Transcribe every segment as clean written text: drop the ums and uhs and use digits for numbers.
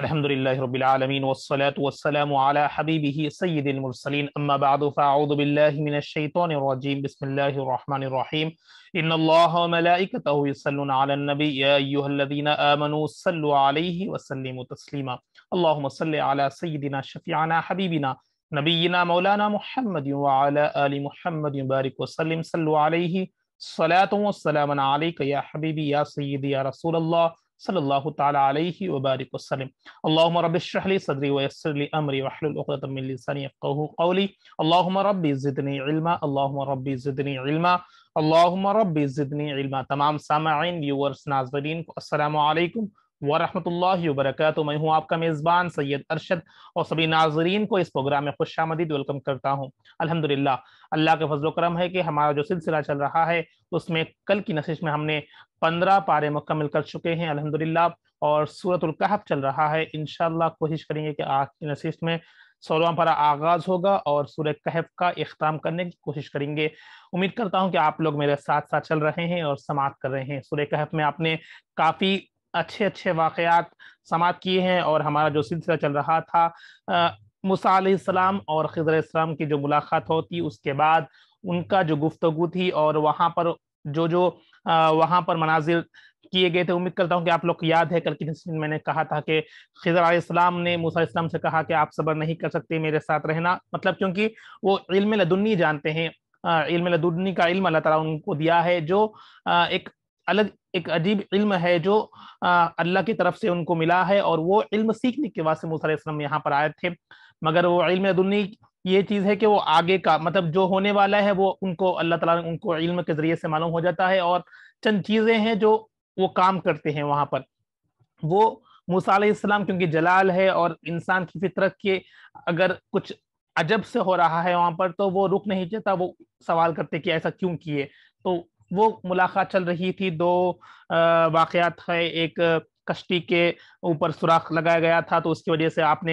الحمد لله رب العالمين والصلاة والسلام على حبيبه سيد المرسلين أما بعد فأعوذ بالله من الشيطان الرجيم بسم الله الرحمن الرحيم إن الله وملائكته يصلون على النبي يا أيها الذين آمنوا صلوا عليه وسلموا تسليما اللهم صل على سيدنا شفيعنا حبيبنا نبينا مولانا محمد وعلى آل محمد بارك وسلم صلوا عليه صلاة والسلام عليك يا حبيبي يا سيدي يا رسول الله صلی اللہ تعالی علیہ وبارک وسلم اللہم رب اشرح لی صدری ویسر لی امری واحلل عقدۃ من لسانی یفقہوا قولی اللہم رب زدنی علما اللہم رب زدنی علما اللہم رب زدنی علما۔ تمام سامعین ویورز ناظرین کو السلام علیکم ورحمۃ اللہ وبرکاتہ۔ میں ہوں آپ کا میزبان سید ارشد اور سبھی ناظرین کو اس پروگرام میں خوش آمدید ویلکم کرتا ہوں۔ الحمدللہ اللہ کے فضل و کرم ہے کہ ہمارا جو سلسلہ چل رہا ہے اس میں کل کی نشست میں ہم نے 15 پارے مکمل کر چکے ہیں الحمدللہ، اور سورۃ الکہف چل رہا ہے۔ انشاءاللہ کوشش کریں گے کہ آج کی نشست میں 16واں پارہ آغاز ہوگا اور سورہ کہف کا اختتام کرنے کی کوشش کریں گے۔ امید کرتا ہوں کہ آپ لوگ میرے ساتھ ساتھ چل رہے ہیں اور سماعت کر رہے ہیں۔ سورہ کہف میں آپ نے کافی اچھے واقعات سماعت کیے ہیں، اور ہمارا جو سلسلہ چل رہا تھا موسیٰ علیہ السلام اور خضر علیہ السلام کی جو ملاقات ہوتی اس کے بعد ان کا جو گفتگو تھی اور وہاں پر جو وہاں پر مناظر کیے گئے تھے، امید کرتا ہوں کہ آپ لوگ کو یاد ہے کل کی نشست میں میں نے کہا تھا کہ خضر علیہ السلام نے موسیٰ علیہ السلام سے کہا کہ آپ صبر نہیں کر سکتے میرے ساتھ رہنا، مطلب کیونکہ وہ علم لدنی جانتے ہیں، علم لدنی کا علم اللہ تعالیٰ ان کو دیا ہے، جو ایک عجیب علم ہے جو اللہ کی طرف سے ان کو ملا ہے، اور وہ علم سیکھنے کے واسطے موسیٰ علیہ السلام یہاں پر آئے تھے۔ مگر وہ علم لدنی یہ چیز ہے کہ وہ آگے کا مطلب جو ہونے والا ہے وہ ان کو اللہ تعالیٰ ان کو علم کے ذریعے سے معلوم ہو جاتا ہے، اور چند چیزیں ہیں جو وہ کام کرتے ہیں وہاں پر۔ وہ موسیٰ علیہ السلام کیونکہ جلال ہے اور انسان کی فطرت کے اگر کچھ عجب سے ہو رہا ہے وہاں پر تو وہ رک نہیں چاہتا، وہ سوال کرتے کہ ایسا کیوں کیے۔ تو وہ ملاقات چل رہی تھی، دو واقعات ہے، ایک کشتی کے اوپر سوراخ لگایا گیا تھا تو اس کی وجہ سے آپ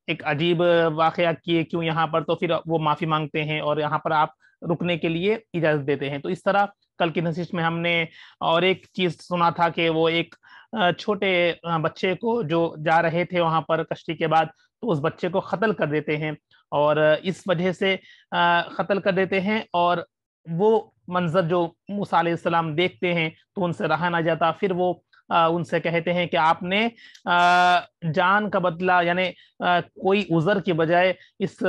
ایک عجیب واقعہ کیے کیوں یہاں پر، تو پھر وہ معافی مانگتے ہیں اور یہاں پر آپ رکنے کے لیے اجازت دیتے ہیں۔ تو اس طرح کل کی نشست میں ہم نے اور ایک چیز سنا تھا کہ وہ ایک چھوٹے بچے کو جو جا رہے تھے وہاں پر کشتی کے بعد، تو اس بچے کو قتل کر دیتے ہیں، اور اس وجہ سے قتل کر دیتے ہیں، اور وہ منظر جو موسیٰ علیہ السلام دیکھتے ہیں تو ان سے رہا نہ جاتا۔ پھر وہ ان سے کہتے ہیں کہ آپ نے جان کا بدلہ یعنی کوئی عذر کے بجائے اس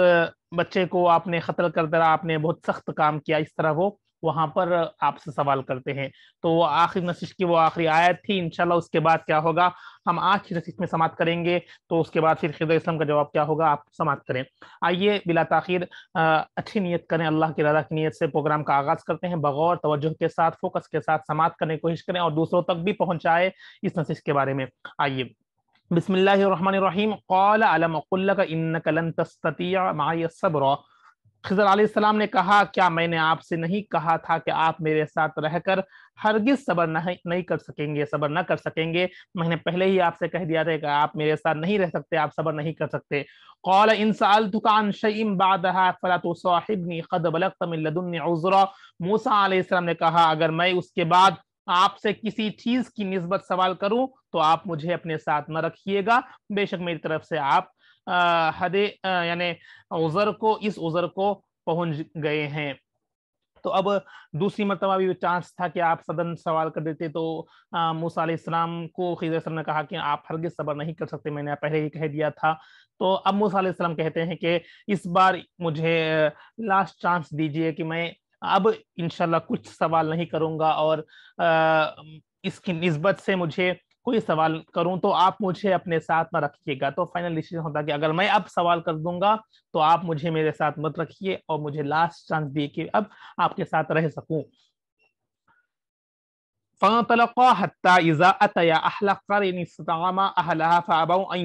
بچے کو آپ نے قتل کر دیا، آپ نے بہت سخت کام کیا، اس طرح وہ وہاں پر آپ سے سوال کرتے ہیں۔ تو وہ آخری نشست کی وہ آخری آیت تھی۔ انشاءاللہ اس کے بعد کیا ہوگا ہم آج کی نشست میں سماعت کریں گے، تو اس کے بعد پھر خضر اسلام کا جواب کیا ہوگا آپ سماعت کریں۔ آئیے بلا تاخیر اچھی نیت کریں، اللہ کی رضا کی نیت سے پروگرام کا آغاز کرتے ہیں، بغور توجہ کے ساتھ فوکس کے ساتھ سماعت کرنے کی کوشش کریں اور دوسروں تک بھی پہنچائے اس نشست کے بارے میں۔ آئیے بسم اللہ الرحمن الرحیم۔ قال الم اقل لک انک لن تستطیع معی صبرا۔ خضر علیہ السلام نے کہا کیا میں نے آپ سے نہیں کہا تھا کہ آپ میرے ساتھ رہ کر ہرگز صبر نہیں کر سکیں گے، صبر نہ کر سکیں گے؟ میں نے پہلے ہی آپ سے کہہ دیا تھا کہ آپ میرے ساتھ نہیں رہ سکتے، آپ صبر نہیں کر سکتے۔ قال ان سألتک عن شیء بعدها فلا تصاحبنی قد بلغت من لدنی عذرا۔ موسیٰ علیہ السلام نے کہا اگر میں اس کے بعد آپ سے کسی چیز کی نسبت سوال کروں تو آپ مجھے اپنے ساتھ نہ رکھیے گا، بے شک میری طرف سے آپ حد یعنی اس عذر کو پہنچ گئے ہیں۔ تو اب دوسری مرتبہ بھی چانس تھا کہ آپ صدن سوال کر دیتے، تو موسیٰ علیہ السلام کو خضر علیہ السلام نے کہا کہ آپ ہرگز صبر نہیں کر سکتے، میں نے پہلے ہی کہہ دیا تھا۔ تو اب موسیٰ علیہ السلام کہتے ہیں کہ اس بار مجھے لاسٹ چانس دیجئے کہ میں اب انشاءاللہ کچھ سوال نہیں کروں گا، اور اس کی نسبت سے مجھے کوئی سوال کروں تو آپ مجھے اپنے ساتھ نہ رکھیے گا۔ تو فائنل ڈیسیژن ہوتا کہ اگر میں اب سوال کر دوں گا تو آپ مجھے میرے ساتھ مت رکھیے، اور مجھے لاسٹ چانس دیے کہ اب آپ کے ساتھ رہ سکوں۔ فانطلقا حتى إذا أتيا أهل قرية استطعما أهلها فأبوا أن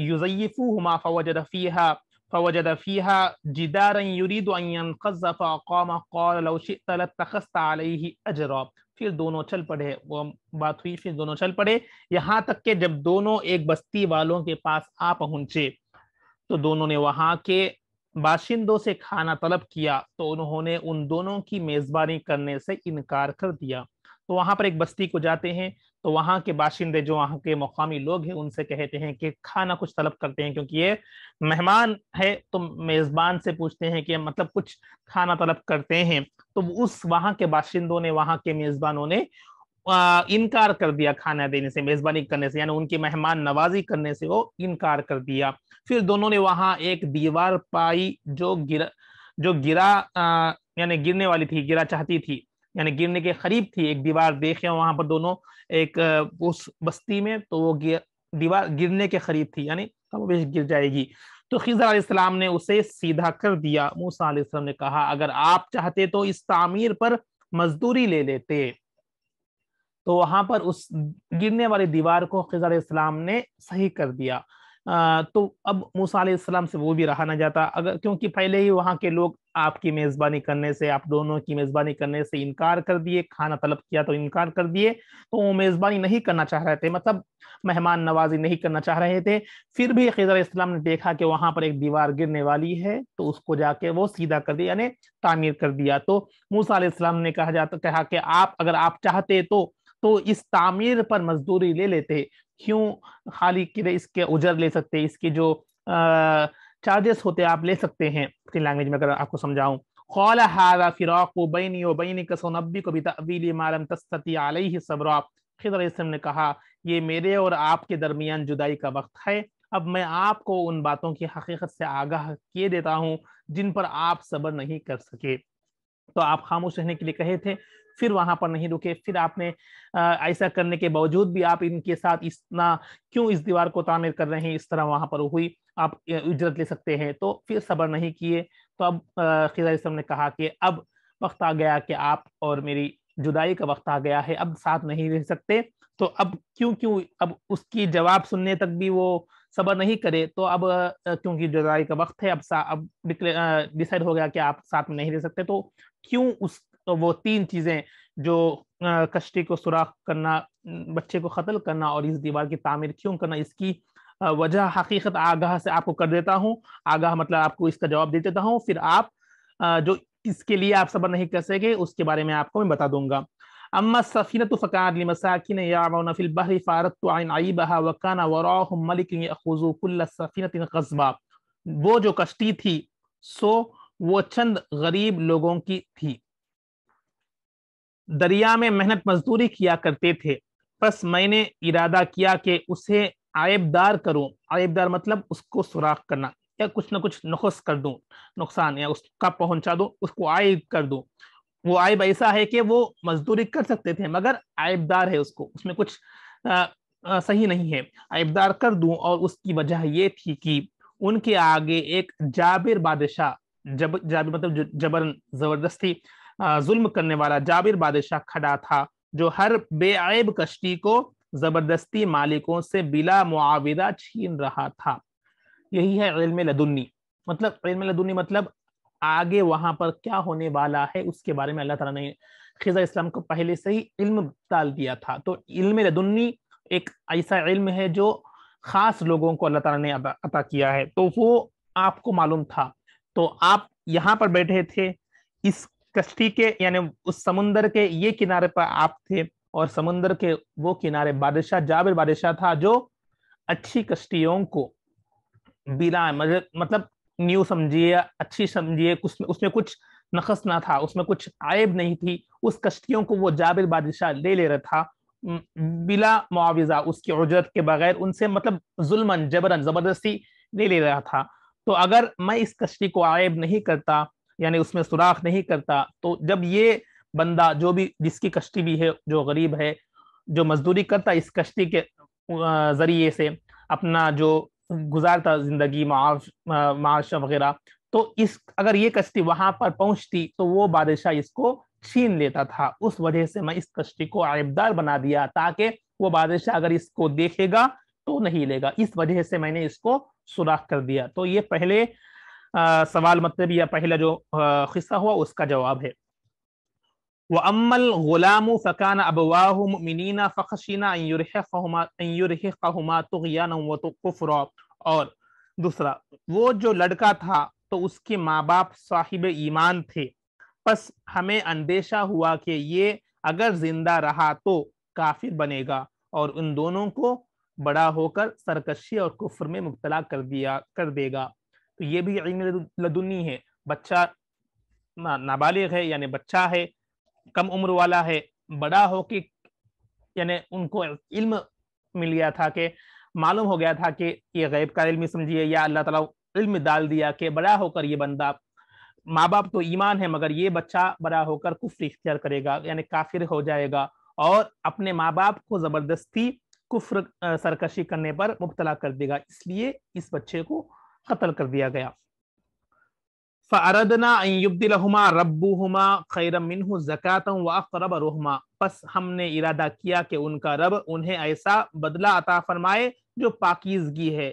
يضيفوهما فوجد فيها جدارا يريد أن ينقض فأقام قال لو شئت لاتخذت عليه أجرا۔ پھر دونوں چل پڑے، وہ بات ہوئی، پھر دونوں چل پڑے، یہاں تک کہ جب دونوں ایک بستی والوں کے پاس آ پہنچے تو دونوں نے وہاں کے باشندوں سے کھانا طلب کیا، تو انہوں نے ان دونوں کی میزبانی کرنے سے انکار کر دیا۔ تو وہاں پر ایک بستی کو جاتے ہیں تو وہاں کے باشندے جو وہاں کے مقامی لوگ ہیں ان سے کہتے ہیں کہ کھانا کچھ طلب کرتے ہیں، کیونکہ یہ مہمان ہے تو میزبان سے پوچھتے ہیں کہ مطلب کچھ کھانا طلب کرتے ہیں، تو اس وہاں کے باشندوں نے، وہاں کے میزبانوں نے انکار کر دیا کھانا دینے سے، میزبانی کرنے سے، یعنی ان کی مہمان نوازی کرنے سے وہ انکار کر دیا۔ پھر دونوں نے وہاں ایک دیوار پائی جو گرا یعنی گرنے والی تھی، گرا چاہتی تھی، یعنی گرنے کے قریب تھی، ایک دیوار دیکھے وہاں پر دونوں ایک اس بستی میں، تو وہ دیوار گرنے کے قریب تھی، یعنی گر جائے گی۔ تو خضر علیہ السلام نے اسے سیدھا کر دیا۔ موسیٰ علیہ السلام نے کہا اگر آپ چاہتے تو اس تعمیر پر مزدوری لے لیتے۔ تو وہاں پر اس گرنے والی دیوار کو خضر علیہ السلام نے صحیح کر دیا۔ تو اب موسیٰ علیہ السلام سے وہ بھی رہا نہ جاتا، اگر کیونکہ پہلے ہی وہاں کے لوگ آپ کی میزبانی کرنے سے، آپ دونوں کی میزبانی کرنے سے انکار کر دیے، کھانا طلب کیا تو انکار کر دیے، تو وہ میزبانی نہیں کرنا چاہ رہے تھے، مطلب مہمان نوازی نہیں کرنا چاہ رہے تھے۔ پھر بھی خضر علیہ السلام نے دیکھا کہ وہاں پر ایک دیوار گرنے والی ہے، تو اس کو جا کے وہ سیدھا کر دیا، یعنی تعمیر کر دیا۔ تو موسیٰ علیہ السلام نے کہا کہ اگر آپ چاہتے تو اس تعمیر پر مزدوری لے لیتے، کیوں خالی اس کے اجر لے سکتے، اس کی جو چارجز ہوتے آپ لے سکتے ہیں۔ اپنی لینگویج میں اگر آپ کو سمجھاؤں، قال هذا فراق بینی وبینک سنبئک بتأویل ما لم تستطع علیہ صبرا۔ خضر علیہ السلام نے کہا یہ میرے اور آپ کے درمیان جدائی کا وقت ہے، اب میں آپ کو ان باتوں کی حقیقت سے آگاہ کیے دیتا ہوں جن پر آپ صبر نہیں کر سکے۔ تو آپ خاموش رہنے کے لیے کہے تھے، پھر وہاں پر نہیں رکے، پھر آپ نے ایسا کرنے کے باوجود بھی آپ ان کے ساتھ کیوں اس دیوار کو تعمیر کر رہے ہیں، اس طرح وہاں پر ہوئی، آپ اجرت لے سکتے ہیں، تو پھر صبر نہیں کیے۔ تو اب خضر علیہ السلام نے کہا کہ اب وقت آ گیا کہ آپ اور میری جدائی کا وقت آ گیا ہے، اب ساتھ نہیں رہ سکتے۔ تو اب کیوں اب اس کی جواب سننے تک بھی وہ صبر نہیں کرے، تو اب کیونکہ جدائی کا وقت ہے، اب ڈیسائیڈ ہو گیا کہ آپ ساتھ میں نہیں رہ سکتے، تو کیوں وہ تین چیزیں جو کشتی کو سوراخ کرنا، بچے کو قتل کرنا اور اس دیوار کی تعمیر کیوں کرنا، اس کی وجہ حقیقت آگاہ سے آپ کو کر دیتا ہوں، آگاہ مطلب آپ کو اس کا جواب دے دیتا ہوں، پھر آپ جو اس کے لیے آپ صبر نہیں کر سکے اس کے بارے میں آپ کو میں بتا دوں گا۔ اما السفینۃ فکانت لمساکین یعملون فی البحر فاردت ان اعیبها وکان وراءهم ملک یاخذ کل سفینۃ غصبا۔ وہ جو کشتی تھی سو وہ چند غریب لوگوں کی تھی، دریا میں محنت مزدوری کیا کرتے تھے، پس میں نے ارادہ کیا کہ اسے عیبدار کروں، عیبدار مطلب اس کو سوراخ کرنا، یا کچھ نہ کچھ نقص کر دوں، نقصان یا اس کا پہنچا دوں، اس کو عیب کر دوں۔ وہ عیب ایسا ہے کہ وہ مزدوری کر سکتے تھے مگر عیبدار ہے، اس میں کچھ صحیح نہیں ہے، عیبدار کر دوں۔ اور اس کی وجہ یہ تھی کہ ان کے آگے ایک جابر بادشاہ، جابر مطلب جبرن، زبردستی ظلم کرنے والا جابر بادشاہ کھڑا تھا، جو ہر بے عیب کشتی کو زبردستی مالکوں سے بلا معاوضہ چھین رہا تھا۔ یہی ہے علم لدنی، مطلب علم لدنی مطلب آگے وہاں پر کیا ہونے والا ہے اس کے بارے میں اللہ تعالیٰ نے خضر اسلام کو پہلے سے ہی علم ڈال دیا تھا۔ تو علم لدنی ایک ایسا علم ہے جو خاص لوگوں کو اللہ تعالیٰ نے عطا کیا ہے، تو وہ آپ کو معلوم تھا۔ تو آپ یہاں پر بیٹھے تھے، اس کشتی کے یعنی اس سمندر کے یہ کنارے پر آپ تھے، اور سمندر کے وہ کنارے بادشاہ جابر بادشاہ تھا، جو اچھی کشتیوں کو بلا مطلب نیو سمجھیے، اچھی سمجھیے، اس میں کچھ نقص نہ تھا، اس میں کچھ عیب نہیں تھی، اس کشتیوں کو وہ جابر بادشاہ لے رہا تھا بلا معاوضہ، اس کی اجرت کے بغیر، ان سے مطلب ظلمن جبرن زبردستی لے رہا تھا۔ تو اگر میں اس کشتی کو عیب نہیں کرتا، یعنی اس میں سوراخ نہیں کرتا، تو جب یہ بندہ جو بھی جس کی کشتی بھی ہے، جو غریب ہے، جو مزدوری کرتا اس کشتی کے ذریعے سے اپنا جو گزارتا زندگی، معاش وغیرہ، تو اگر یہ کشتی وہاں پر پہنچتی تو وہ بادشاہ اس کو چھین لیتا تھا۔ اس وجہ سے میں اس کشتی کو عیبدار بنا دیا تاکہ وہ بادشاہ اگر اس کو دیکھے گا تو نہیں لے گا، اس وجہ سے میں نے اس کو سوراخ کر دیا۔ تو یہ پہلے سوال مطلب یا پہلا جو قصہ ہوا اس کا جواب ہے۔ وَأَمَّا الْغُلَامُ فَكَانَ أَبَوَاهُ مُؤْمِنِينَ فَخَشِينَا أَن يُرْهِقَهُمَا طُغْيَانًا وَكُفْرًا۔ اور دوسرا، وہ جو لڑکا تھا تو اس کے ماں باپ صاحب ایمان تھے، پس ہمیں اندیشہ ہوا کہ یہ اگر زندہ رہا تو کافر بنے گا اور ان دونوں کو بڑا ہو کر سرکشی اور کفر میں مبتلا کر دے گا۔ تو یہ بھی علم لدنی ہے، بچہ نابالغ ہے یعنی بچہ ہے، کم عمر والا ہے، بڑا ہو کے یعنی ان کو علم مل گیا تھا کہ معلوم ہو گیا تھا کہ یہ غیب کا علم سمجھیے، یا اللہ تعالیٰ علم ڈال دیا کہ بڑا ہو کر یہ بندہ، ماں باپ تو ایمان ہے مگر یہ بچہ بڑا ہو کر کفر اختیار کرے گا یعنی کافر ہو جائے گا، اور اپنے ماں باپ کو زبردستی کفر سرکشی کرنے پر مبتلا کر دے گا، اس لیے اس بچے کو قتل کر دیا گیا۔ فَأَرَدْنَا أَن يُبْدِلَهُمَا رَبُّهُمَا خَيْرًا مِّنْهُ زَكَاةً وَأَقْرَبَ رُحْمًا، پس ہم نے ارادہ کیا کہ ان کا رب انہیں ایسا بدلہ عطا فرمائے جو پاکیزگی ہے،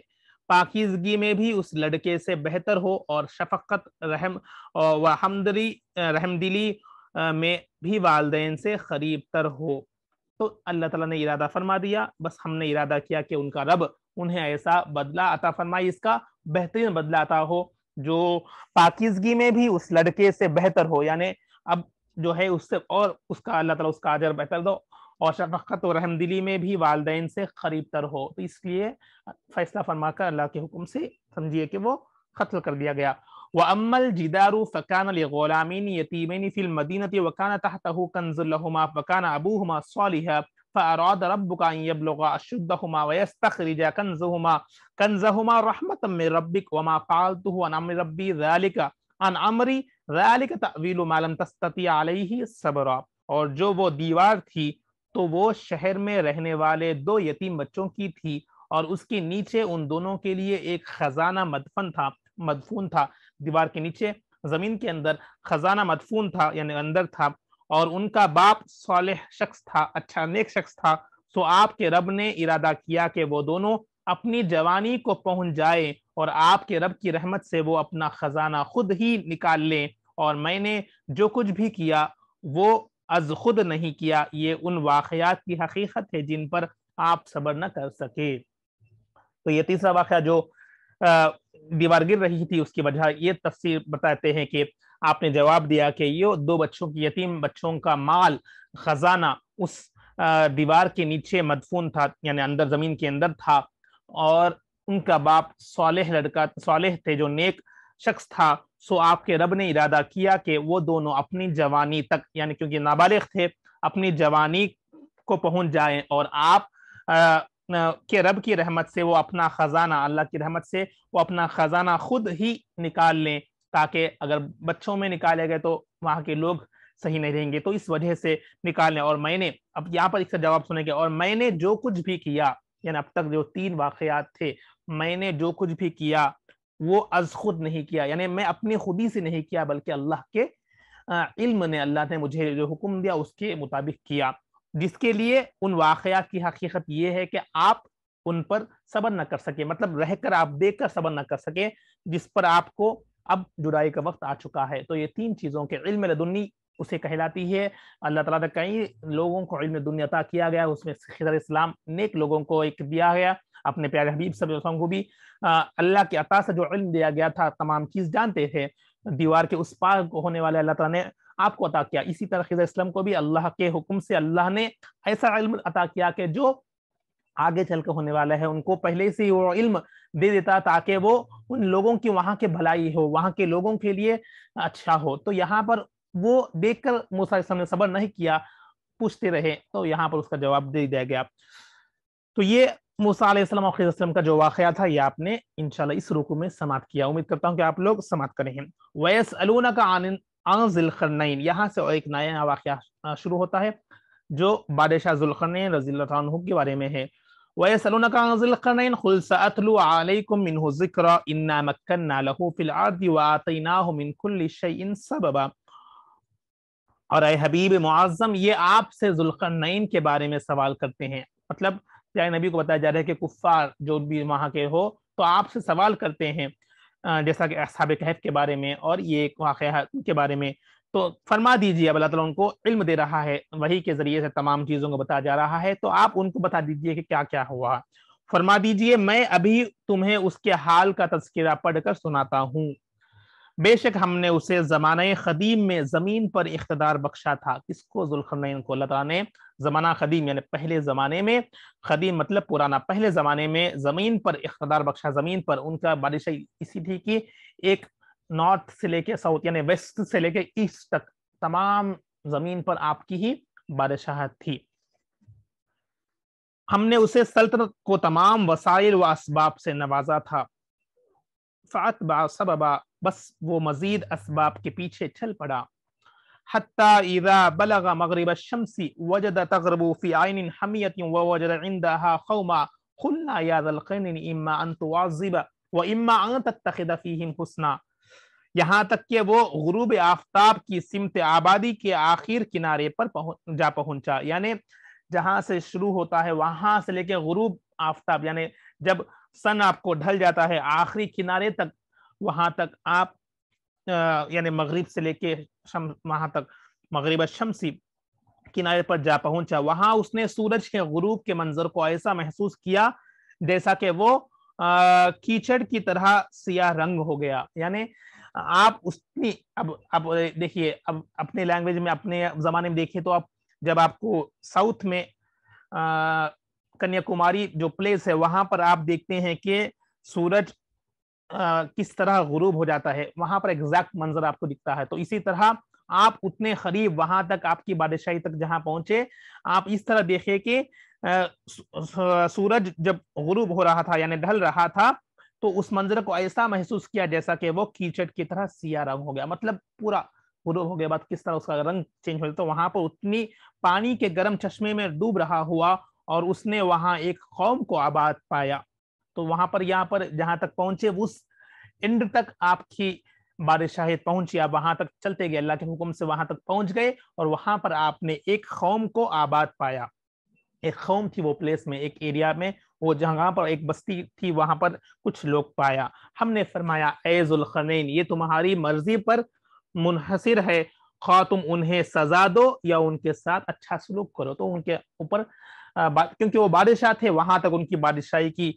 پاکیزگی میں بھی اس لڑکے سے بہتر ہو، اور شفقت رحم و رحمدلی میں بھی والدین سے قریب تر ہو۔ تو اللہ تعالیٰ نے ارادہ فرما دیا، بس ہم نے ارادہ کیا کہ ان کا رب انہیں ایسا بدلہ عطا فرمائے، اس کا بہترین بدلہ عطا ہو جو پاکیزگی میں بھی اس لڑکے سے بہتر ہو، یعنی اب جو ہے اس سے اور اس کا اللہ تعالیٰ اس کا اجر بہتر دو، اور شفقت و رحم دلی میں بھی والدین سے قریب تر ہو، تو اس لیے فیصلہ فرما کر اللہ کے حکم سے سمجھیے کہ وہ قتل کر دیا گیا۔ وَأَمَّا الْجِدَارُ فَكَانَ لِغُلَامَيْنِ يَتِيمَيْنِ فِي الْمَدِينَةِ وَكَانَ تَحْتَهُ كَنْزٌ لَهُمَا فَكَانَ أَبُوهُمَا صَالِحًا فَأَرَادَ رَبُّكَ أَن يَبْلُغَا أَشُدَّهُمَا وَيَسْتَخْرِجَا كَنْزَهُمَا رَحْمَةً مِّن رَّبِّكَ وَمَا فَعَلْتُهُ عَنْ أَمْرِ رَبِّي ذَلِكَ تَأْوِيلُ مَا لَمْ تَسْتَطِعْ عَلَيْهِ صَبْرًا، اور جو وہ دیوار تھی تو وہ شہر میں رہنے والے دو یتیم بچوں کی تھی، اور اس کے نیچے ان دونوں کے لیے ایک خزانہ مدفون تھا، دیوار کے نیچے زمین کے اندر خزانہ مدفون تھا یعنی اندر تھا، اور ان کا باپ صالح شخص تھا، اچھا نیک شخص تھا، سو آپ کے رب نے ارادہ کیا کہ وہ دونوں اپنی جوانی کو پہنچ جائے، اور آپ کے رب کی رحمت سے وہ اپنا خزانہ خود ہی نکال لیں، اور میں نے جو کچھ بھی کیا وہ از خود نہیں کیا، یہ ان واقعات کی حقیقت ہے جن پر آپ صبر نہ کر سکے۔ تو یہ تیسرا واقعہ جو دیوار گر رہی تھی اس کی وجہ یہ تفسیر بتاتے ہیں کہ آپ نے جواب دیا کہ یہ دو بچوں کی یتیم بچوں کا مال خزانہ اس دیوار کے نیچے مدفون تھا یعنی اندر زمین کے اندر تھا، اور ان کا باپ صالح تھے جو نیک شخص تھا، سو آپ کے رب نے ارادہ کیا کہ وہ دونوں اپنی جوانی تک یعنی کیونکہ نابالغ تھے اپنی جوانی کو پہنچ جائیں، اور آپ کہ رب کی رحمت سے وہ اپنا خزانہ اللہ کی رحمت سے وہ اپنا خزانہ خود ہی نکال لیں، تاکہ اگر بچوں میں نکالے گئے تو وہاں کے لوگ صحیح نہیں رہیں گے، تو اس وجہ سے نکال لیں۔ اور میں نے اب یہاں پر ایک سے جواب سنیں گے، اور میں نے جو کچھ بھی کیا یعنی اب تک جو 3 واقعات تھے، میں نے جو کچھ بھی کیا وہ از خود نہیں کیا یعنی میں اپنی خودی سے نہیں کیا، بلکہ اللہ کے علم نے، اللہ نے مجھے جو حکم دیا اس کے مطابق کیا، جس کے لیے ان واقعات کی حقیقت یہ ہے کہ آپ ان پر صبر نہ کر سکے، مطلب رہ کر آپ دیکھ کر صبر نہ کر سکے، جس پر آپ کو اب جدائی کا وقت آ چکا ہے۔ تو یہ 3 چیزوں کے علم لدنی اسے کہلاتی ہے۔ اللہ تعالیٰ نے کئی لوگوں کو علم دنیا عطا کیا گیا، اس میں خضر اسلام نیک لوگوں کو ایک دیا گیا، اپنے پیارے حبیب صلی اللہ علیہ وسلم کو بھی اللہ کے عطا سے جو علم دیا گیا تھا تمام چیز جانتے تھے، دیوار کے اس پار ہونے والے اللہ تعالیٰ نے آپ کو عطا کیا، اسی طرح خضر اسلام کو بھی اللہ کے حکم سے اللہ نے ایسا علم عطا کیا کہ جو آگے چل کے ہونے والا ہے ان کو پہلے سے وہ علم دے دیتا تاکہ وہ ان لوگوں کی وہاں کے بھلائی ہو، وہاں کے لوگوں کے لیے اچھا ہو۔ تو یہاں پر وہ دیکھ کر موسیٰ علیہ السلام نے صبر نہیں کیا، پوچھتے رہے، تو یہاں پر اس کا جواب دے دیا گیا۔ تو یہ موسیٰ علیہ السلام اور خضر السلام کا جو واقعہ تھا یہ آپ نے انشاءاللہ اس رکوع میں سماعت کیا، امید کرتا ہوں کہ آپ لوگ سماعت کریں گے۔ وَيَسْأَلُونَكَ عَنِ ذِي الْقَرْنَيْنِ، یہاں سے ایک نیا واقعہ شروع ہوتا ہے جو بادشاہ ذو القرنین رضی اللہ عنہ کے بارے میں ہے۔ وَيَسْأَلُونَكَ عَنِ ذِي الْقَرْنَيْنِ قُلْ سَأَتْلُو عَلَيْكُم مِّنْهُ ذِكْرًا إِنَّا مَكَّنَّا لَهُ فِي الْأَرْضِ وَآتَيْنَاهُ مِن كُلِّ شَيْءٍ سَبَبًا، اور اے حبیب معظم یہ آپ سے ذو القرنین کے بارے میں سوال کرتے ہیں، مطلب پیارے نبی کو بتایا جا رہا ہے کہ کفار جو بھی وہاں کے ہو تو آپ سے سوال کرتے ہیں، جیسا کہ اصحاب کہف کے بارے میں اور یہ ایک واقعہ کے بارے میں، تو فرما دیجیے، اب اللہ تعالیٰ ان کو علم دے رہا ہے، وحی کے ذریعے سے تمام چیزوں کو بتایا جا رہا ہے، تو آپ ان کو بتا دیجیے کہ کیا کیا ہوا۔ فرما دیجیے میں ابھی تمہیں اس کے حال کا تذکرہ پڑھ کر سناتا ہوں۔ بے شک ہم نے اسے زمانہ قدیم میں زمین پر اقتدار بخشا تھا. کس کو؟ ذوالقرنین کو اللہ تعالیٰ نے زمانہ قدیم یعنی پہلے زمانے میں، قدیم مطلب پرانا، پہلے زمانے میں زمین پر اقتدار بخشا. زمین پر ان کا بادشاہی اسی تھی کہ ایک نارتھ سے لے کے ساؤتھ یعنی ویسٹ سے لے کے ایسٹ تک تمام زمین پر آپ کی ہی بادشاہت تھی. ہم نے اسے سلطنت کو تمام وسائل و اسباب سے نوازا تھا. فَأَتْبَعَ سَبَبًا، بس وہ مزید اسباب کے پیچھے چل پڑا. حَتَّى إِذَا بَلَغَ مَغْرِبَ الشَّمْسِ وَجَدَ تَغْرُبُ فِي عَيْنٍ حَمِيَّةٍ وَوَجَدَ عِنْدَهَا قَوْمًا قُلْنَا يَا ذَا الْقَرْنَيْنِ إِمَّا أَن تُعَذِّبَ وَإِمَّا أَن تَتَّخِذَ فِيهِمْ حُسْنًا. یہاں تک کہ وہ غروب آفتاب کی سمت آبادی کے آخر کنارے پر جا پہنچا. یعنی جہاں سے شروع ہوتا ہے وہاں سے لے کے غروب آفتاب یعنی جب سن آپ کو ڈھل جاتا ہے آخری کنارے تک، وہاں تک آپ یعنی مغرب سے لے کے وہاں تک مغرب الشمسی کنارے پر جا پہنچا. وہاں اس نے سورج کے غروب کے منظر کو ایسا محسوس کیا جیسا کہ وہ کیچڑ کی طرح سیاہ رنگ ہو گیا. یعنی آپ اب دیکھیے، اب اپنے لینگویج میں اپنے زمانے میں دیکھیے تو آپ جب آپ کو ساؤتھ میں کنیا کماری جو پلیس ہے وہاں پر آپ دیکھتے ہیں کہ سورج کس طرح غروب ہو جاتا ہے، وہاں پر ایگزیکٹ منظر آپ کو دکھتا ہے. تو اسی طرح آپ اتنے قریب وہاں تک آپ کی بادشاہی تک جہاں پہنچے، آپ اس طرح دیکھیں کہ سورج جب غروب ہو رہا تھا یعنی ڈھل رہا تھا تو اس منظر کو ایسا محسوس کیا جیسا کہ وہ کیچڑ کی طرح سیاہ رنگ ہو گیا. مطلب پورا غروب ہو گیا بعد کس طرح اس کا رنگ چینج ہو جاتا. تو وہاں پر اتنی پانی کے گرم چشمے میں ڈوب رہا ہوا اور اس نے وہاں ایک قوم کو آباد پایا. تو وہاں پر یہاں پر جہاں تک پہنچے اس اینڈ تک آپ کی بادشاہیت پہنچی. آپ وہاں تک چلتے گئے، اللہ کے حکم سے وہاں تک پہنچ گئے اور وہاں پر آپ نے ایک قوم کو آباد پایا. ایک قوم تھی وہ پلیس میں، ایک ایریا میں، وہ جہاں پر ایک بستی تھی وہاں پر کچھ لوگ پایا. ہم نے فرمایا اے ذوالقرنین یہ تمہاری مرضی پر منحصر ہے، خواہ تم انہیں سزا دو یا ان کے ساتھ اچھا سلوک کرو. تو ان کے اوپر کیونکہ وہ بادشاہ تھے وہاں تک ان کی بادشاہی کی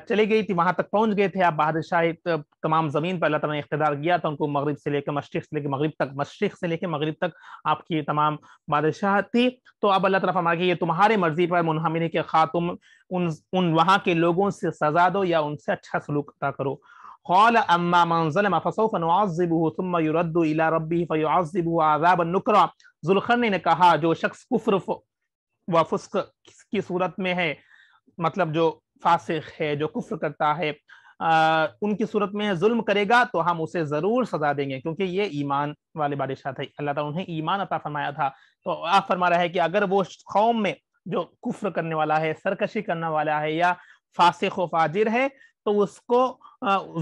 چلی گئی تھی، وہاں تک پہنچ گئے تھے. آپ بادشاہی تمام زمین پر اللہ تعالیٰ نے اقتدار کیا تھا ان کو، مغرب سے لے کے مشرق سے لے کے مغرب تک، مشرق سے لے کے مغرب تک آپ کی تمام بادشاہت تھی. تو اب اللہ تعالیٰ فرمایا کہ یہ تمہارے مرضی پر منحمل ہے کہ خواہ تم ان وہاں کے لوگوں سے سزا دو یا ان سے اچھا سلوک عطا کرو. قال اما من ظلم فسوف نعذبه ثم يرد الى ربه فيعذبه عذابا نكرا. ذوالقرنین نے کہا جو شخص کفر و فسق کی صورت میں ہے، مطلب جو فاسق ہے، جو کفر کرتا ہے، ان کی صورت میں ظلم کرے گا تو ہم اسے ضرور سزا دیں گے، کیونکہ یہ ایمان والے بادشاہ تھے، اللہ تعالیٰ انہیں ایمان عطا فرمایا تھا. تو آپ فرما رہا ہے کہ اگر وہ قوم میں جو کفر کرنے والا ہے، سرکشی کرنے والا ہے یا فاسق و فاجر ہے تو اس کو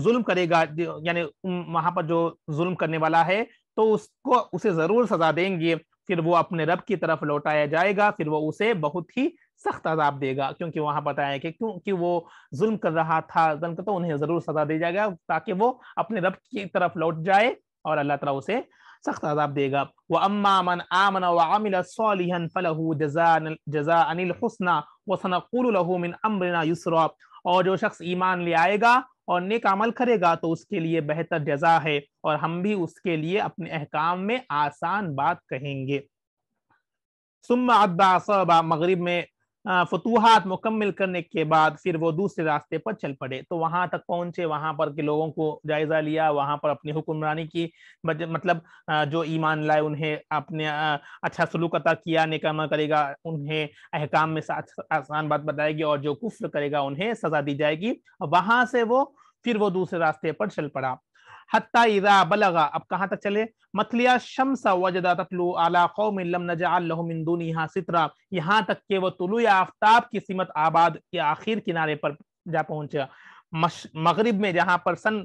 ظلم کرے گا، یعنی وہاں پر جو ظلم کرنے والا ہے تو اسے ضرور سزا دیں گے. پھر وہ اپنے رب کی طرف لوٹایا جائے گا، پھر وہ اسے بہت ہی سخت عذاب دے گا، کیونکہ وہاں بتایا کہ کیونکہ وہ ظلم کر رہا تھا تو انہیں ضرور سزا دی جائے گا تاکہ وہ اپنے رب کی طرف لوٹ جائے اور اللہ تعالیٰ اسے سخت عذاب دے گا. وَأَمَّا مَنْ آمَنَ وَعَمِلَ صَالِحًا فَلَهُ جَزَاءً الْحُسْنَى وَسَنَقُولُ لَهُ مِنْ أَمْرِنَا يُسْرًا. اور جو شخص ایمان لے آئے گا اور نیک عمل کرے گا تو اس کے لیے بہتر جزا ہے اور ہم بھی اس کے لیے اپنے احکام میں آسان بات کہیں گے. ثم اتبع سببا، مغرب میں فتوحات مکمل کرنے کے بعد پھر وہ دوسرے راستے پر چل پڑے. تو وہاں تک پہنچے، وہاں پر کے لوگوں کو جائزہ لیا، وہاں پر اپنی حکمرانی کی، مطلب جو ایمان لائے انہیں اپنے اچھا سلوک عطا کیا، نیک عمل کرے گا انہیں احکام میں آسان بات بتائے گی اور جو کفر کرے گا انہیں سزا دی جائے گی. وہاں سے پھر وہ دوسرے راستے پر چل پڑا. حتی اذا بلغا، اب کہاں تک چلے؟ مطلع الشمس وجد تطلع علی قوم لم نجعل لهم من دونها سترا، یہاں تک کہ وہ طلوع آفتاب کی سمت آباد کے آخر کنارے پر جا پہنچا. مغرب میں جہاں پر سن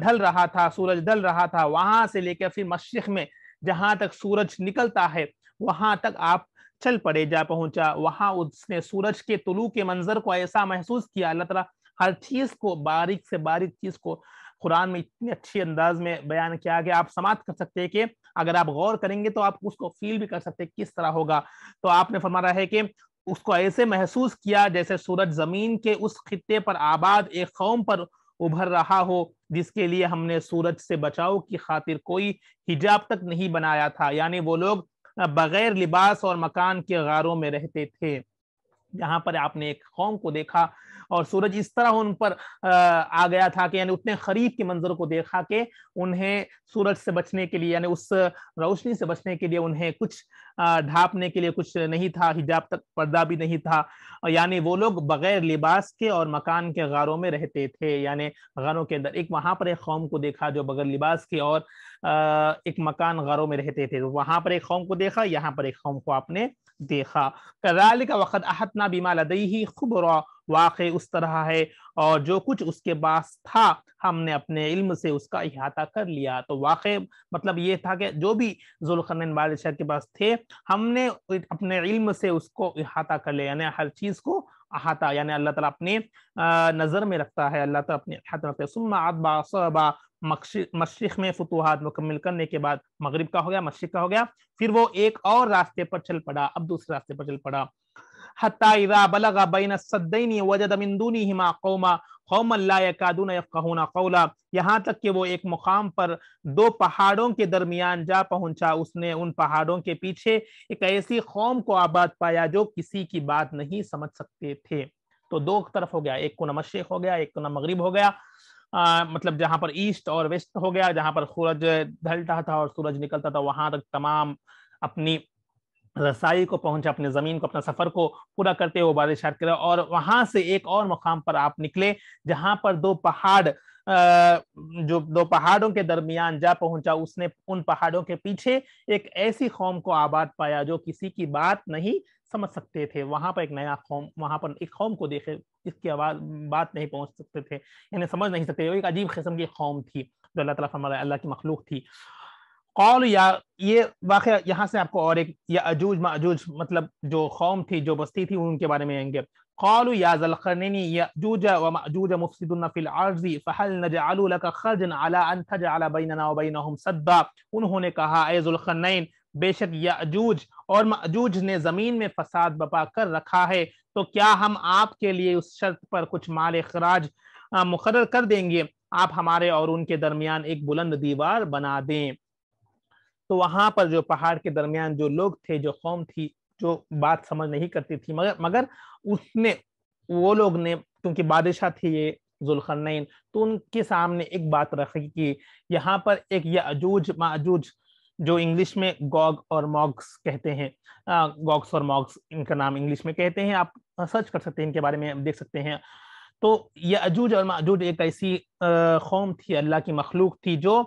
ڈھل رہا تھا، سورج ڈھل رہا تھا، وہاں سے لے کے پھر مشرق میں جہاں تک سورج نکلتا ہے وہاں تک آپ چل پڑے، جا پہنچا. وہاں اس نے سورج کے طلوع کے منظر کو ایسا محسوس کیا. اللہ تعالیٰ ہر چیز کو، باریک سے باریک چیز کو قرآن میں اتنے اچھے انداز میں بیان کیا کہ آپ سماعت کر سکتے ہیں، کہ اگر آپ غور کریں گے تو آپ اس کو فیل بھی کر سکتے ہیں کس طرح ہوگا. تو آپ نے فرمایا ہے کہ اس کو ایسے محسوس کیا جیسے سورج زمین کے اس خطے پر آباد ایک قوم پر ابھر رہا ہو جس کے لیے ہم نے سورج سے بچاؤ کی خاطر کوئی حجاب تک نہیں بنایا تھا، یعنی وہ لوگ بغیر لباس اور مکان کے غاروں میں رہتے تھے۔ یہاں پر آپ نے ایک قوم کو دیکھا اور سورج اس طرح ان پر آ گیا تھا کہ یعنی اتنے قریب کے منظر کو دیکھا کہ انہیں سورج سے بچنے کے لیے یعنی اس روشنی سے بچنے کے لیے انہیں کچھ ڈھانپنے کے لیے کچھ نہیں تھا، حجاب تک پردہ بھی نہیں تھا، یعنی وہ لوگ بغیر لباس کے اور مکان کے غاروں میں رہتے تھے، یعنی غاروں کے اندر ایک وہاں پر ایک قوم کو دیکھا جو بغیر لباس کے اور ایک مکان غاروں میں رہتے تھے، وہاں پر ایک قوم کو دیکھا، یہاں پر ایک قوم کو آپ نے دیکھا۔ کذالک وقد احطنا بما لدیہ خبرا، واقع اس طرح ہے اور جو کچھ اس کے پاس تھا ہم نے اپنے علم سے اس کا احاطہ کر لیا۔ تو واقع مطلب یہ تھا کہ جو بھی ذوالقرنین بادشاہ کے پاس تھے ہم نے اپنے علم سے اس کو احاطہ کر لیا، یعنی ہر چیز کو احاطہ، یعنی اللہ تعالیٰ اپنے نظر میں رکھتا ہے، اللہ تعالیٰ اپنے احاطہ رکھتا ہے۔ ثم اتبع سببا، مشرق میں فتوحات مکمل کرنے کے بعد مغرب کا ہو گیا، مشرق کا ہو گیا، پھر وہ ایک اور راستے پر چل پڑا، اب دوسرے راستے پر چل پڑا۔ حتی اذا بلغ بین السدین وجد من دونہما قوما لا یکادون یفقہون قولا، یہاں تک کہ وہ ایک مقام پر دو پہاڑوں کے درمیان جا پہنچا، اس نے ان پہاڑوں کے پیچھے ایک ایسی قوم کو آباد پایا جو کسی کی بات نہیں سمجھ سکتے تھے۔ تو دو طرف ہو گیا، ایک کونا مشرق ہو گیا، ایک کونا مغرب ہو گیا، مطلب جہاں پر ایسٹ اور ویسٹ ہو گیا، جہاں پر سورج ڈھلتا تھا اور سورج نکلتا تھا وہاں تک تمام اپنی رسائی کو پہنچا، اپنے زمین کو، اپنا سفر کو پورا کرتے ہوئے بادشاہ کرا، اور وہاں سے ایک اور مقام پر آپ نکلے جہاں پر دو پہاڑ جو دو پہاڑوں کے درمیان جا پہنچا، اس نے ان پہاڑوں کے پیچھے ایک ایسی قوم کو آباد پایا جو کسی کی بات نہیں سمجھ سکتے تھے۔ وہاں پر ایک نیا قوم، وہاں پر ایک قوم کو دیکھے جس کی آواز بات نہیں پہنچ سکتے تھے، یعنی سمجھ نہیں سکتے، ایک عجیب قسم کی قوم تھی جو اللہ تعالیٰ فرما رہا ہے اللہ کی مخلوق تھی۔ قول یا یہ واقعہ یہاں سے آپ کو اور ایک یاجوج ماجوج مطلب جو قوم تھی جو بستی تھی ان کے بارے میں آئیں گے۔ قالوا یا ذا القرنین یاجوج وماجوج مفسدون فی الارض فهل نجعل لك خرجا على ان تجعل بیننا وبینهم سدا، انہوں نے کہا اے ذوالقرنین بے شک یاجوج اور ماجوج نے زمین میں فساد بپا کر رکھا ہے، تو کیا ہم آپ کے لیے اس شرط پر کچھ مال خراج مقرر کر دیں گے آپ ہمارے اور ان کے درمیان ایک بلند دیوار بنا دیں۔ تو وہاں پر جو پہاڑ کے درمیان جو لوگ تھے، جو قوم تھی جو بات سمجھ نہیں کرتی تھی، مگر اس نے وہ لوگ نے کیونکہ بادشاہ تھے یہ ذوالقرنین، تو ان کے سامنے ایک بات رکھی کہ یہاں پر ایک یاجوج ماجوج جو انگلش میں گوگ اور موگس کہتے ہیں، گوگس اور موگس ان کا نام انگلش میں کہتے ہیں، آپ سرچ کر سکتے ہیں ان کے بارے میں دیکھ سکتے ہیں۔ تو یاجوج اور ماجوج ایک ایسی قوم تھی، اللہ کی مخلوق تھی جو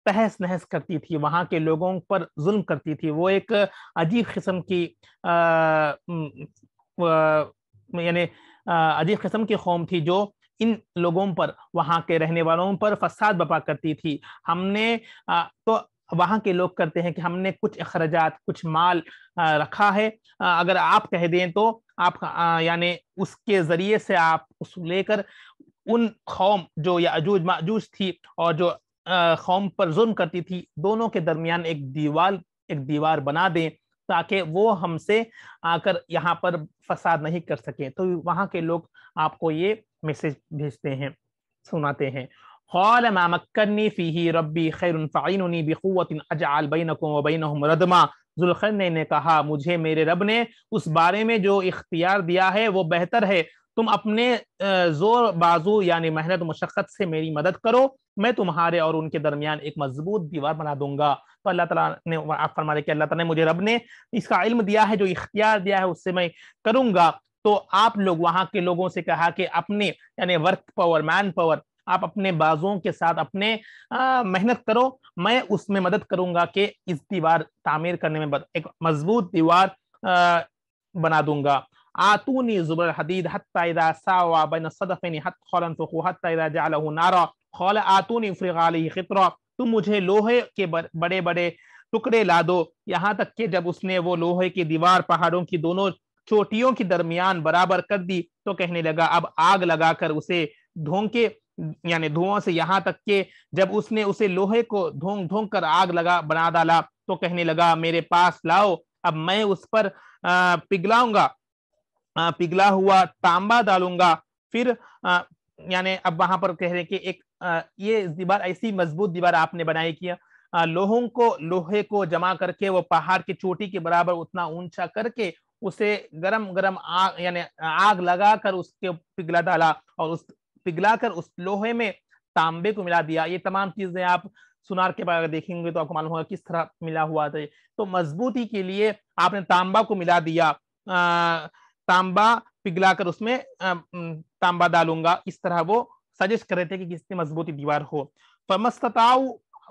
تہس نہس کرتی تھی، وہاں کے لوگوں پر ظلم کرتی تھی، وہ ایک عجیب قسم کی یعنی عجیب قسم کی قوم تھی جو ان لوگوں پر، وہاں کے رہنے والوں پر فساد بپا کرتی تھی۔ ہم نے تو وہاں کے لوگ کرتے ہیں کہ ہم نے کچھ اخراجات، کچھ مال رکھا ہے، اگر آپ کہہ دیں تو آپ یعنی اس کے ذریعے سے آپ اس لے کر ان قوم جو یاجوج ماجوج تھی اور جو قوم پر ظلم کرتی تھی دونوں کے درمیان ایک دیوار بنا دیں تاکہ وہ ہم سے آ کر یہاں پر فساد نہیں کر سکیں۔ تو وہاں کے لوگ آپ کو یہ میسج بھیجتے ہیں، سناتے ہیں۔ قال ما مکنی فیہ ربی خیر فعیننی بقوت اجعل بینکم وبینہم ردما، ذوالقرنین نے کہا مجھے میرے رب نے اس بارے میں جو اختیار دیا ہے وہ بہتر ہے، تم اپنے زور بازو یعنی محنت و مشقت سے میری مدد کرو، میں تمہارے اور ان کے درمیان ایک مضبوط دیوار بنا دوں گا۔ تو اللہ تعالیٰ نے آپ فرما رہے کہ اللہ تعالیٰ نے مجھے رب نے اس کا علم دیا ہے، جو اختیار دیا ہے اس سے میں کروں گا۔ تو آپ لوگ وہاں کے لوگوں سے کہا کہ اپنے یعنی ورک پاور، مین پاور، آپ اپنے بازوؤں کے ساتھ اپنے محنت کرو، میں اس میں مدد کروں گا کہ اس دیوار تعمیر کرنے میں ایک مضبوط دیوار بنا دوں گا۔ آتونی زبر الحدید حتی اذا ساوا بین الصدفین حتی قال انفخوا حتی اذا جعلہ نارا قال آتونی افرغ علیہ خطرا، تم مجھے لوہے کے بڑے بڑے ٹکڑے لا دو، یہاں تک کہ جب اس نے وہ لوہے کی دیوار پہاڑوں کی دونوں چوٹیوں کی درمیان برابر کر دی تو کہنے لگا اب آگ لگا کر اسے دھونکے یعنی دھواں سے، یہاں تک کہ جب اس نے اسے لوہے کو دھونک کر آگ لگا بنا ڈالا تو کہنے لگا میرے پاس لاؤ، اب میں اس پر پگھلاؤں گا، پگھلا ہوا تانبا ڈالوں گا، پھر یعنی اب وہاں پر کہہ رہے کہ ایک یہ دیوار ایسی مضبوط دیوار آپ نے بنائی کہ لوہے کو جمع کر کے وہ پہاڑ کی چوٹی کے برابر اتنا اونچا کر کے اسے گرم گرم آگ یعنی آگ لگا کر اس کے پگھلا ڈالا اور اس پگھلا کر اس لوہے میں تانبے کو ملا دیا. یہ تمام چیزیں آپ سونار کے بارے میں دیکھیں گے تو آپ کو معلوم ہوگا کس طرح ملا ہوا تھا. تو مضبوطی کے لیے آپ نے تانبا کو ملا دیا, تانبا پگھلا کر اس میں تانبا ڈالوں گا, اس طرح وہ سجیسٹ کر رہے تھے کہ کس سے مضبوطی دیوار ہو.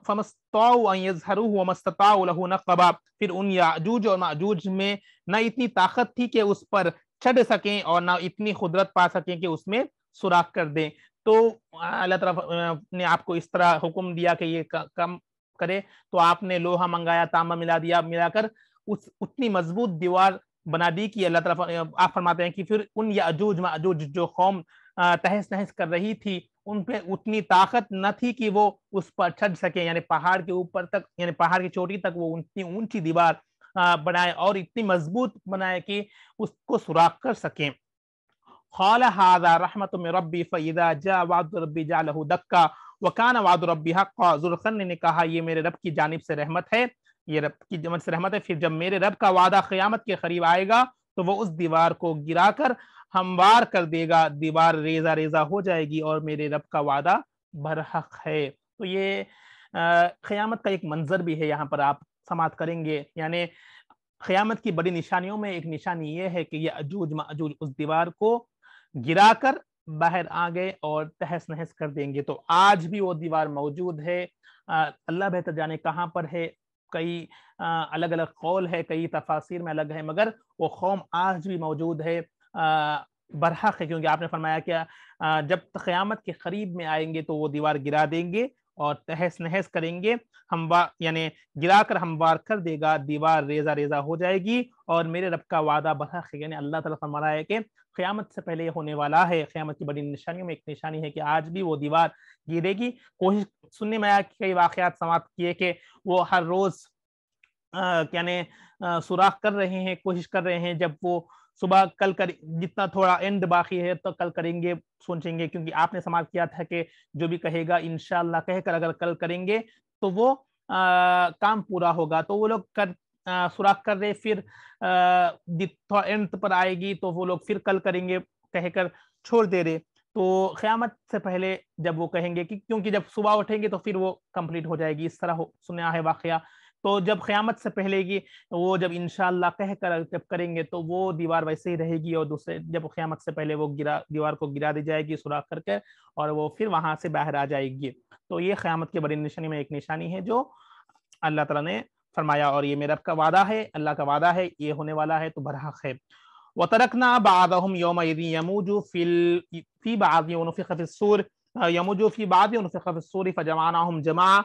فمستطاعوا ان يظهروه وما استطاعوا له نقبا, پھر ان یاجوج اور ماجوج میں نہ اتنی طاقت تھی کہ اس پر چڑھ سکیں اور نہ اتنی قدرت پا سکیں کہ اس میں سوراخ کر دیں. تو اللہ تعالیٰ نے آپ کو اس طرح حکم دیا کہ یہ کم کرے, تو آپ نے لوہا منگایا, تانبا ملا دیا, ملا کر اتنی مضبوط دیوار بنا دی کہ اللہ تعالیٰ آپ فرماتے ہیں کہ پھر ان یاجوج ماجوج جو قوم تہس نہس کر رہی تھی ان پہ اتنی طاقت نہ تھی کہ وہ اس پر چڑھ سکے, یعنی پہاڑ کے اوپر تک, یعنی پہاڑ کی چوٹی تک وہ اتنی اونچی دیوار بنائے اور اتنی مضبوط بنائے کہ اس کو سوراخ کر سکیں. قال هذا رحمت من ربی فاذا جاء وعد ربی جعله دکا وکان وعد ربی حقا. ذوالقرنین نے کہا یہ میرے رب کی جانب سے رحمت ہے, یہ رب کی جانب سے رحمت ہے, پھر جب میرے رب کا وعدہ قیامت کے قریب آئے گا تو وہ اس دیوار کو گرا کر ہموار کر دے گا, دیوار ریزہ ریزہ ہو جائے گی اور میرے رب کا وعدہ برحق ہے. تو یہ قیامت کا ایک منظر بھی ہے, یہاں پر آپ سماعت کریں گے. یعنی قیامت کی بڑی نشانیوں میں ایک نشانی یہ ہے کہ یہ یاجوج ماجوج اس دیوار کو گرا کر باہر آ گئے اور تہس نہس کر دیں گے. تو آج بھی وہ دیوار موجود ہے, اللہ بہتر جانے کہاں پر ہے, کئی الگ الگ قول ہے, کئی تفاسیر میں الگ ہے, مگر وہ قوم آج بھی موجود ہے, برحق ہے, کیونکہ آپ نے فرمایا کہ جب قیامت کے قریب میں آئیں گے تو وہ دیوار گرا دیں گے اور تہس نہس کریں گے, یعنی گرا کر ہموار کر دے گا, دیوار ریزہ ریزہ ہو جائے گی اور میرے رب کا وعدہ برحق ہے. یعنی اللہ تعالیٰ فرما رہا ہے کہ قیامت سے پہلے یہ ہونے والا ہے. قیامت کی بڑی نشانیوں میں ایک نشانی ہے کہ آج بھی وہ دیوار گرے گی. کوشش سننے میں آیا کہ کئی واقعات سماعت کیے کہ وہ ہر روز یعنی سوراخ کر رہے ہیں, کوشش کر رہے ہیں, جب وہ صبح کل کر جتنا تھوڑا اینڈ باقی ہے تو کل کریں گے, سوچیں گے, کیونکہ آپ نے سماعت کیا تھا کہ جو بھی کہے گا انشاءاللہ کہہ کر اگر کل کریں گے تو وہ کام پورا ہوگا. تو وہ لوگ سوراخ کر رہے, پھر تھوڑا اینڈ پر آئے گی تو وہ لوگ پھر کل کریں گے کہہ کر چھوڑ دے رہے. تو قیامت سے پہلے جب وہ کہیں گے کہ کیونکہ جب صبح اٹھیں گے تو پھر وہ کمپلیٹ ہو جائے گی, اس طرح سنا ہے واقعہ. تو جب قیامت سے پہلے کی وہ جب انشاءاللہ کہہ کر جب کریں گے تو وہ دیوار ویسے ہی رہے گی, اور دوسرے جب قیامت سے پہلے وہ دیوار کو گرا دی جائے گی سوراخ کر کے, اور وہ پھر وہاں سے باہر آ جائے گی. تو یہ قیامت کی بڑی نشانی میں ایک نشانی ہے جو اللہ تعالیٰ نے فرمایا, اور یہ میرا کا وعدہ ہے, اللہ کا وعدہ ہے, یہ ہونے والا ہے تو برحق ہے. وَتَرَكْنَا بَعْضَهُمْ يَوْمَئِذٍ يَمُوجُ فِي بَعْضٍ وَنُفِخَ فِي الصُّورِ يَمُوجُ فِي بَعْضٍ وَنُفِخَ فِي الصُّورِ فَجَمَعْنَاهُمْ جَمْعًا.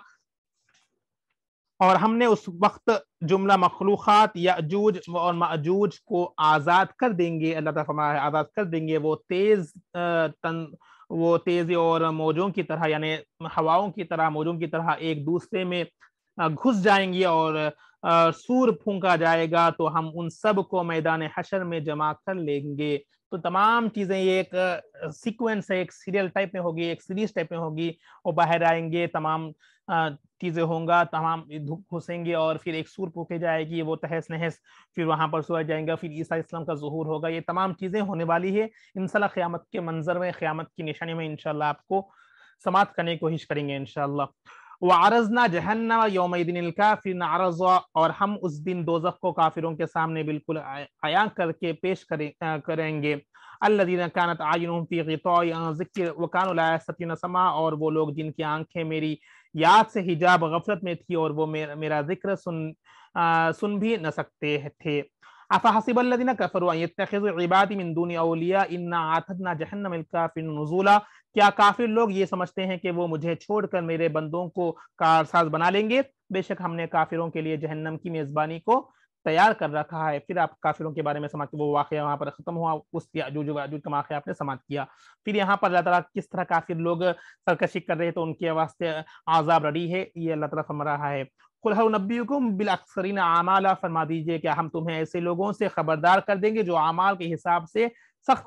اور ہم نے اس وقت جملہ مخلوقات یاجوج اور ماجوج کو آزاد کر دیں گے. اللہ تعالیٰ فرمایا ہے آزاد کر دیں گے. وہ تیز اور موجوں کی طرح, یعنی ہواؤں کی طرح, موجوں کی طرح ایک دوسرے میں گھس جائیں گی, اور سور پھونکا جائے گا تو ہم ان سب کو میدان حشر میں جمع کر لیں گے. تو تمام چیزیں یہ ایک سیکوینس ہے, ایک سیریل ٹائپ میں ہوگی, ایک سیریز ٹائپ میں ہوگی. وہ باہر آئیں گے, تمام چیزیں ہوں گا, تمام دھوپ گھسیں گے, اور پھر ایک سور پھونکے جائے گی, وہ تہس نہس, پھر وہاں پر سویا جائیں گا, پھر عیسیٰ اسلام کا ظہور ہوگا. یہ تمام چیزیں ہونے والی ہے انشاءاللہ قیامت کے منظر میں, قیامت کی نشانی میں انشاءاللہ آپ کو سماعت کرنے کی کوشش کریں گے انشاءاللہ. وَعَرَضْنَا جَهَنَّمَ يَوْمَئِذٍ الْكَافِرِينَ عَرْضًا. اور ہم اس دن دوزخ کو کافروں کے سامنے بالکل عیاں کر کے پیش کریں گے. الَّذِينَ كَانَتْ أَعْيُنُهُمْ فِي غِطَاءٍ عَنْ ذِكْرِي وَكَانُوا لَا يَسْتَطِيعُونَ سَمْعًا. اور وہ لوگ جن کی آنکھیں میری یاد سے حجاب غفلت میں تھی اور وہ میرا ذکر سن بھی نہ سکتے تھے. أَفَحَسِبَ الَّذِينَ كَفَرُوا أَن يَتَّخِذُوا عِبَادِي مِن دُونِي أَوْلِيَاءَ إِنَّا أَعْتَدْنَا جَهَنَّمَ لِلْكَافِرِينَ نُزُولًا. کیا کافر لوگ یہ سمجھتے ہیں کہ وہ مجھے چھوڑ کر میرے بندوں کو کارساز بنا لیں گے؟ بے شک ہم نے کافروں کے لیے جہنم کی میزبانی کو تیار کر رکھا ہے. پھر آپ کافروں کے بارے میں سماعت, وہ واقعہ وہاں پر ختم ہوا, اس یاجوج و ماجوج کا واقعہ آپ نے سماعت کیا. پھر یہاں پر اللہ تعالیٰ کس طرح کافر لوگ سرکشی کر رہے تو ان کے واسطے عذاب ریڈی ہے, یہ اللہ تعالیٰ فرما رہا ہے. قُلْ هَلْ أُنَبِّئُكُم بِالْأَخْسَرِينَ أَعْمَالًا. فرما دیجئے کہ ہم تمہیں ایسے لوگوں سے خبردار کر دیں گے جو اعمال کے حساب سے سخت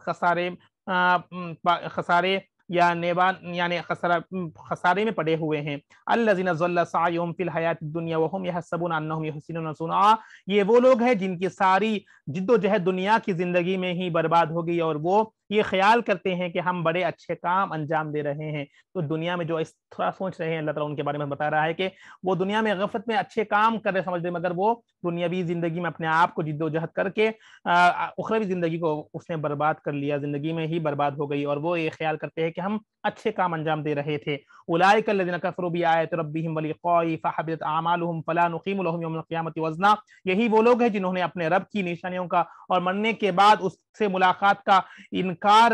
خسارے یا نیبان یعنی خسارے میں پڑے ہوئے ہیں۔ الذین ضل سعیہم فی الحیاۃ الدنیا وہم یحسبون انہم یحسنون صنعا، یہ وہ لوگ ہیں جن کی ساری جد و جہد دنیا کی زندگی میں ہی برباد ہو گئی اور وہ یہ خیال کرتے ہیں کہ ہم بڑے اچھے کام انجام دے رہے ہیں۔ تو دنیا میں جو اس طرح سوچ رہے ہیں، اللہ تعالیٰ ان کے بارے میں بتا رہا ہے کہ وہ دنیا میں غفلت میں اچھے کام کر رہے سمجھ رہے، مگر وہ دنیاوی زندگی میں اپنے آپ کو جد و جہد کر کے اخروی زندگی کو اس نے برباد کر لیا، زندگی میں ہی برباد ہو گئی، اور وہ یہ خیال کرتے ہیں کہ ہم اچھے کام انجام دے رہے تھے۔ اولئک الذین کفروا بآیات ربہم ولقائہ فحبطت اعمالہم فلا نقیم لہم یوم القیامۃ وزنا، یہی وہ لوگ ہیں جنہوں نے اپنے رب کی نشانیوں کا اور مرنے کے بعد اس سے ملاقات کا انکار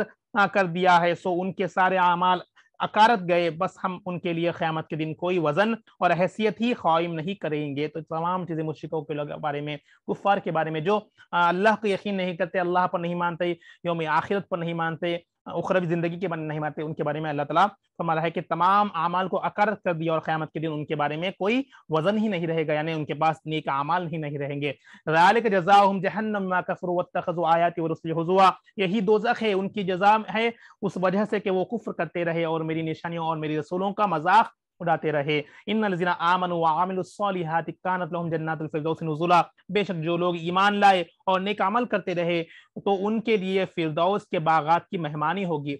کر دیا ہے، سو ان کے سارے اعمال اکارت گئے، بس ہم ان کے لیے قیامت کے دن کوئی وزن اور حیثیت ہی قائم نہیں کریں گے۔ تو تمام چیزیں مشرکوں کے بارے میں، کفار کے بارے میں جو اللہ کو یقین نہیں کرتے، اللہ پر نہیں مانتے، یوم آخرت پر نہیں مانتے، اخروی زندگی کے بارے میں نہیں مانتے، ان کے بارے میں اللہ تعالیٰ فرما رہا ہے کہ تمام اعمال کو اکارت کر دیا اور قیامت کے دن ان کے بارے میں کوئی وزن ہی نہیں رہے گا، یعنی ان کے پاس نیک اعمال ہی نہیں رہیں گے۔ ذالک جزاؤہم جہنم بما کفروا واتخذوا آیاتی ورسلی ہزوا، یہی دوزخ ہے، ان کی جزا ہے اس وجہ سے کہ وہ کفر کرتے رہے اور میری نشانیوں اور میری رسولوں کا مذاق اڑاتے رہے۔ ان الذین آمنوا وعملوا الصالحات کانت لهم جنات الفردوس نزلا، بے شک جو لوگ ایمان لائے اور نیک عمل کرتے رہے تو ان کے لیے فردوس کے باغات کی مہمانی ہوگی۔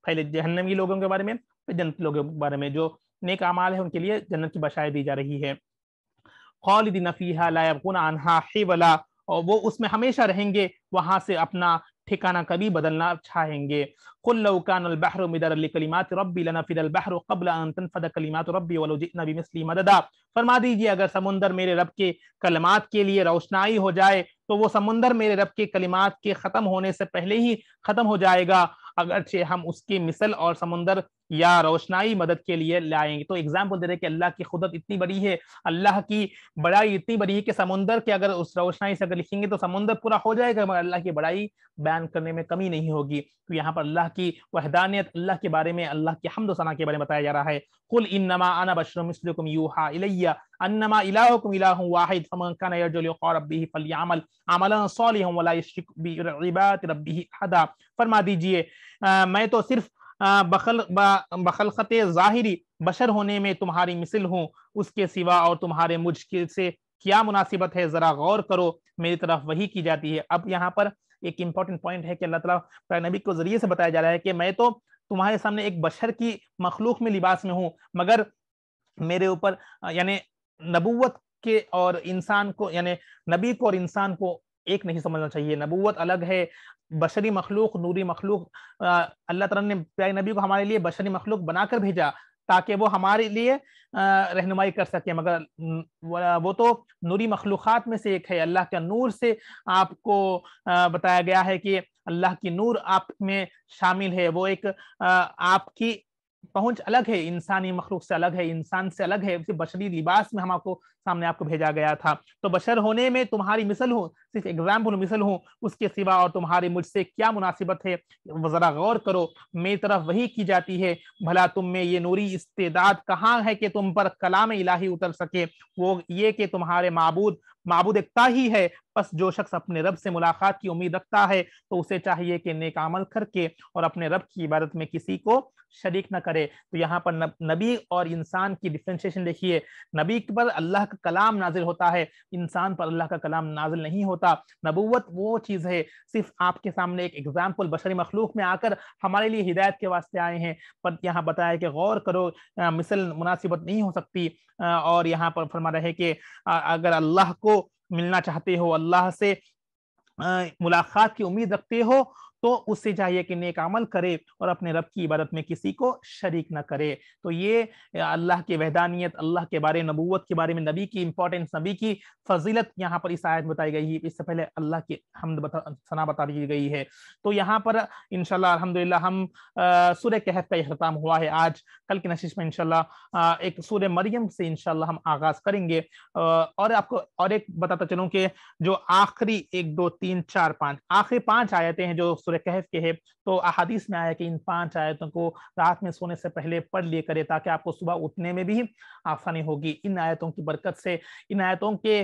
پہلے جہنمی لوگوں کے بارے میں، پھر جنتی لوگوں کے بارے میں، جو نیک اعمال ہے ان کے لیے جنت کی بشارت دی جا رہی ہے۔ خالدین فیہا لا یبغون عنہا حولا، اور وہ اس میں ہمیشہ رہیں گے، وہاں سے اپنا ٹھکانہ کبھی بدلنا چاہیں گے۔ قل لو کان البحر مدادا لکلمات ربی لنفد البحر قبل ان تنفد کلمات ربی ولو جئنا بمثلہ مددا، فرما دیجئے اگر سمندر میرے رب کے کلمات کے لیے روشنائی ہو جائے تو وہ سمندر میرے رب کے کلمات کے ختم ہونے سے پہلے ہی ختم ہو جائے گا، اگرچہ ہم اس کی مثل اور سمندر یا روشنائی مدد کے لیے لائیں گے۔ تو ایگزامپل دے رہے کہ اللہ کی قدرت اتنی بڑی ہے، اللہ کی بڑائی اتنی بڑی ہے کہ سمندر کے اگر اس روشنائی سے اگر لکھیں گے تو سمندر پورا ہو جائے گا، مگر اللہ کی بڑائی بیان کرنے میں کمی نہیں ہوگی۔ تو یہاں پر اللہ کی وحدانیت، اللہ کے بارے میں، اللہ کی حمد و ثنا کے بارے میں بتایا جا رہا ہے۔ قل انما انا بشر مثلکم یوحى الی انما الہکم الہ واحد فمن کان یرجو لقاء ربہ فلیعمل عملا صالحا ولا یشرک بعبادۃ ربہ احدا، فرما دیجئے میں تو صرف بخلقت ظاہری بشر ہونے میں تمہاری مثل ہوں، اس کے سوا اور تمہارے مجھ سے کیا مناسبت ہے، ذرا غور کرو، میری طرف وحی کی جاتی ہے۔ اب یہاں پر ایک امپورٹنٹ پوائنٹ ہے کہ اللہ تعالیٰ نبی کو ذریعے سے بتایا جا رہا ہے کہ میں تو تمہارے سامنے ایک بشر کی مخلوق میں لباس میں ہوں، مگر میرے اوپر یعنی نبوت کے اور انسان کو، یعنی نبی کو اور انسان کو ایک نہیں سمجھنا چاہیے۔ نبوت الگ ہے، بشری مخلوق، نوری مخلوق، اللہ تعالیٰ نے پیارے نبی کو ہمارے لیے بشری مخلوق بنا کر بھیجا تاکہ وہ ہمارے لیے رہنمائی کر سکے، مگر وہ تو نوری مخلوقات میں سے ایک ہے۔ اللہ کا نور سے آپ کو بتایا گیا ہے کہ اللہ کی نور آپ میں شامل ہے، وہ ایک آپ کی پہنچ الگ ہے، انسانی مخلوق سے الگ ہے، انسان سے الگ ہے، اسے بشری لباس میں ہم آپ کو سامنے آپ کو بھیجا گیا تھا۔ تو بشر ہونے میں تمہاری مثل ہوں، صرف ایگزامپل مثل ہوں، اس کے سوا اور تمہاری مجھ سے کیا مناسبت ہے، ذرا غور کرو، میری طرف وحی کی جاتی ہے، بھلا تم میں یہ نوری استعداد کہاں ہے کہ تم پر کلام الہی اتر سکے؟ وہ یہ کہ تمہارے معبود ایکتا ہی ہے، بس جو شخص اپنے رب سے ملاقات کی امید رکھتا ہے تو اسے چاہیے کہ نیک عمل کر کے اور اپنے رب کی عبادت میں کسی کو شریک نہ کرے۔ تو یہاں پر نبی اور انسان کی ڈفرینشیشن دیکھیے، نبی پر اللہ کا کلام نازل ہوتا ہے، انسان پر اللہ کا کلام نازل نہیں ہوتا۔ نبوت وہ چیز ہے، صرف آپ کے سامنے ایک ایگزامپل بشری مخلوق میں آ کر ہمارے لیے ہدایت کے واسطے آئے ہیں، پر یہاں بتایا کہ غور کرو، مثل مناسبت نہیں ہو سکتی۔ اور یہاں پر فرما رہے کہ اگر اللہ کو ملنا چاہتے ہو، اللہ سے ملاقات کی امید رکھتے ہو تو اس سے چاہیے کہ نیک عمل کرے اور اپنے رب کی عبادت میں کسی کو شریک نہ کرے۔ تو یہ اللہ کی وحدانیت، اللہ کے بارے، نبوت کے بارے میں، نبی کی امپورٹنس، نبی کی فضیلت یہاں پر اس آیت بتائی گئی ہے۔ اس سے پہلے اللہ کی حمد ثنا بتا دی گئی ہے۔ تو یہاں پر انشاءاللہ الحمدللہ ہم سورہ کہف کا اختتام ہوا ہے آج۔ کل کی نشست میں انشاءاللہ ایک سورہ مریم سے انشاءاللہ ہم آغاز کریں گے، اور آپ کو اور ایک بتاتا چلوں کہ جو آخری 1 2 3 4 5 آخری 5 آیتیں ہیں جو سورہ کہف کے ہے، تو احادیث میں آیا کہ ان 5 آیتوں کو رات میں سونے سے پہلے پڑھ لیے کرے تاکہ آپ کو صبح اٹھنے میں بھی آسانی ہوگی۔ ان آیتوں کی برکت سے، ان آیتوں کے